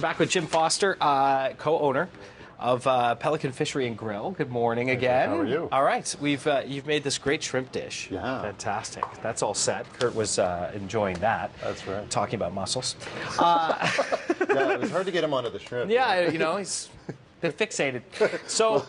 Back with Jim Foster, co-owner of Pelican Fishery and Grill. Good morning again. How are you? All right, you've made this great shrimp dish. Yeah. Fantastic. That's all set. Kurt was enjoying that. That's right. Talking about mussels. Yeah, it was hard to get him onto the shrimp. Yeah, you know, he's been fixated. So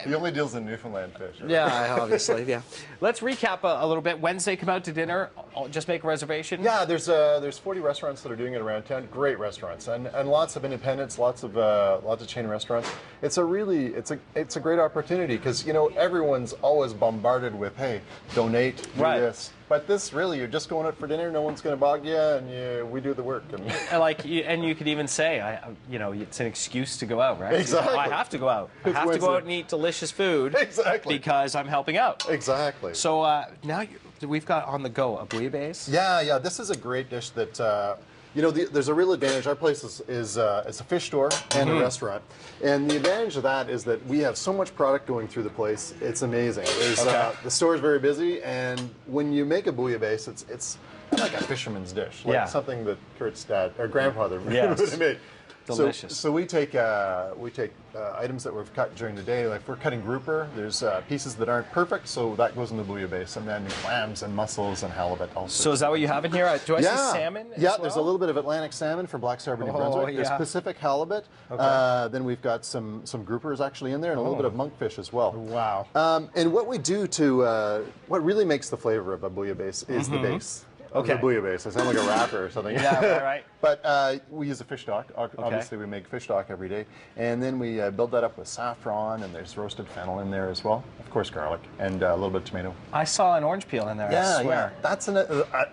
he only deals in Newfoundland fish. Right? yeah, obviously, yeah. Let's recap a little bit. Wednesday, come out to dinner. Just make a reservation. Yeah, there's 40 restaurants that are doing it around town. Great restaurants and lots of independents, lots of chain restaurants. It's a great opportunity because you know everyone's always bombarded with hey, donate, do this. But this really, you're just going out for dinner. No one's going to bog you, and we do the work. And you could even say, you know, it's an excuse to go out, right? Exactly. I have to go out. I have to go out and eat delicious food. Exactly. Because I'm helping out. Exactly. So now we've got on the go a bouillabaisse. Yeah. This is a great dish that. You know, there's a real advantage. Our place is a fish store and a restaurant. And the advantage of that is that we have so much product going through the place. It's amazing. The store is very busy, and when you make a bouillabaisse, it's like a fisherman's dish, like something that Kurt's dad or grandfather would have made. Delicious. So we take items that we've cut during the day. Like if we're cutting grouper, there's pieces that aren't perfect, so that goes in the bouillabaisse. And then clams and mussels and halibut also. So is that what you have in here? Do I see salmon as well? There's a little bit of Atlantic salmon from Black Starboard, New Brunswick. There's Pacific halibut. Okay. Then we've got some groupers actually in there and a little bit of monkfish as well. Wow. And what we do to, what really makes the flavor of a bouillabaisse is the base. Okay. The bouillabaisse. I sound like a rapper or something. Yeah, right. But we use a fish stock. Obviously, we make fish stock every day. And then we build that up with saffron, and there's roasted fennel in there as well. Of course, garlic, and a little bit of tomato. I saw an orange peel in there, I swear. Yeah. That's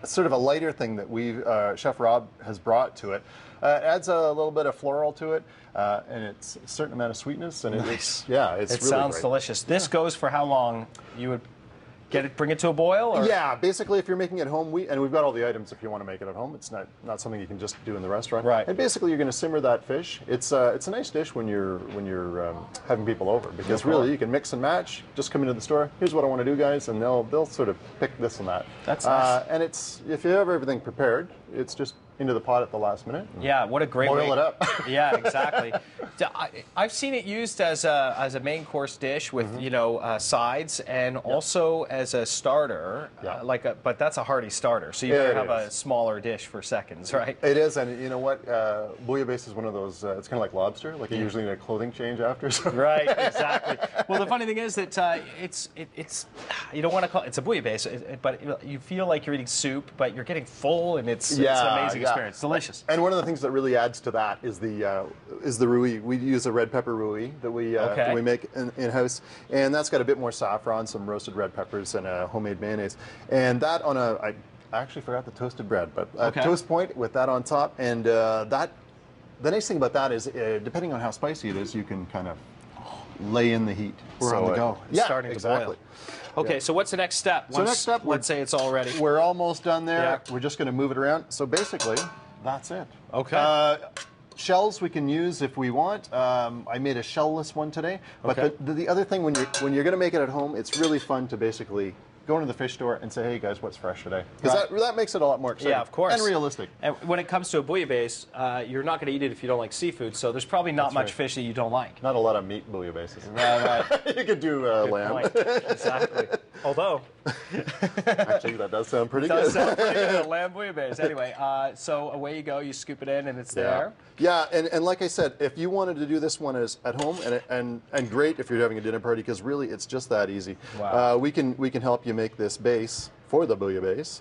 sort of a lighter thing that Chef Rob has brought to it. It adds a little bit of floral to it, and it's a certain amount of sweetness. And nice. It really sounds great. delicious. This goes for how long? You would bring it to a boil? Or? Yeah, basically if you're making it at home, we've got all the items if you want to make it at home. It's not something you can just do in the restaurant. Right. And basically you're going to simmer that fish. It's a nice dish when you're having people over because really you can mix and match. Just come into the store. Here's what I want to do, guys, and they'll sort of pick this and that. That's nice. And if you have everything prepared, it's just into the pot at the last minute. Yeah, what a great way. Boil it up. Yeah, exactly. I've seen it used as a main course dish with sides and also as a starter. Yeah. But that's a hearty starter, so you better have a smaller dish for seconds, right? It is, and you know what? Bouillabaisse is one of those. It's kind of like lobster. Like you usually need a clothing change after. So. Right, exactly. Well, the funny thing is that it's you don't want to call it, it's a bouillabaisse, but you feel like you're eating soup, but you're getting full, and it's an amazing experience. Delicious. And one of the things that really adds to that is the roux. We use a red pepper roux that we make in house, and that's got a bit more saffron, some roasted red peppers, and a homemade mayonnaise. And that on I actually forgot the toasted bread, but a toast point with that on top. And the nice thing about that is depending on how spicy it is, you can kind of lay in the heat. We're on the go. It's starting to boil. Okay, so what's the next step? Let's say it's all ready. We're almost done there. Yeah. We're just going to move it around. So basically, that's it. Okay. Shells we can use if we want. I made a shell-less one today. But the other thing, when you're going to make it at home, it's really fun to basically go into the fish store and say, hey guys, what's fresh today? Because that makes it a lot more exciting. Yeah, of course. And realistic. And when it comes to a bouillabaisse, you're not going to eat it if you don't like seafood, so there's probably not much fish that you don't like. Not a lot of meat bouillabaisses. Right. You could do lamb. Exactly. Although, actually, that does sound pretty good. Does sound pretty good, lamb bouillabaisse. Anyway, so away you go. You scoop it in, and it's there. Yeah, and like I said, if you wanted to do this one as at home, and great if you're having a dinner party, because really it's just that easy. Wow. We can help you make this base for the bouillabaisse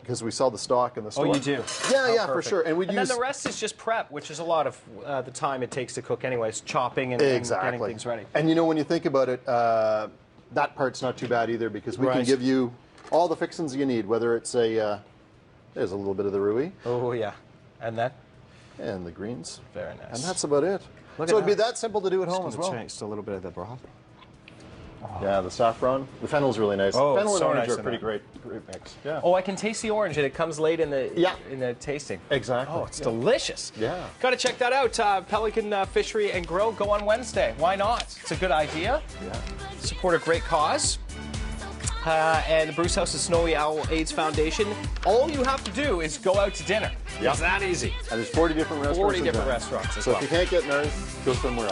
because we sell the stock in the store. Oh, you do? Yeah, for sure. And then the rest is just prep, which is a lot of the time it takes to cook anyways, chopping and getting things ready. And you know, when you think about it, that part's not too bad either because we can give you all the fixings you need, whether it's there's a little bit of the roux. Oh, yeah. And then? And the greens. Very nice. And that's about it. So it'd be that simple to do at home as well. Just a little bit of the broth. Oh. Yeah, the saffron. The fennel's really nice. Oh, Fennel and orange nice are a pretty great mix. Yeah. Oh, I can taste the orange, and it comes late in the tasting. Exactly. Oh, it's delicious. Yeah. Got to check that out. Pelican Fishery and Grill. Go on Wednesday. Why not? It's a good idea. Yeah. Support a great cause. and the Bruce House's Snowy Owl AIDS Foundation. All you have to do is go out to dinner. It's that easy. And there's 40 different restaurants. 40 different restaurants as well. So if you can't get in ours, go somewhere else.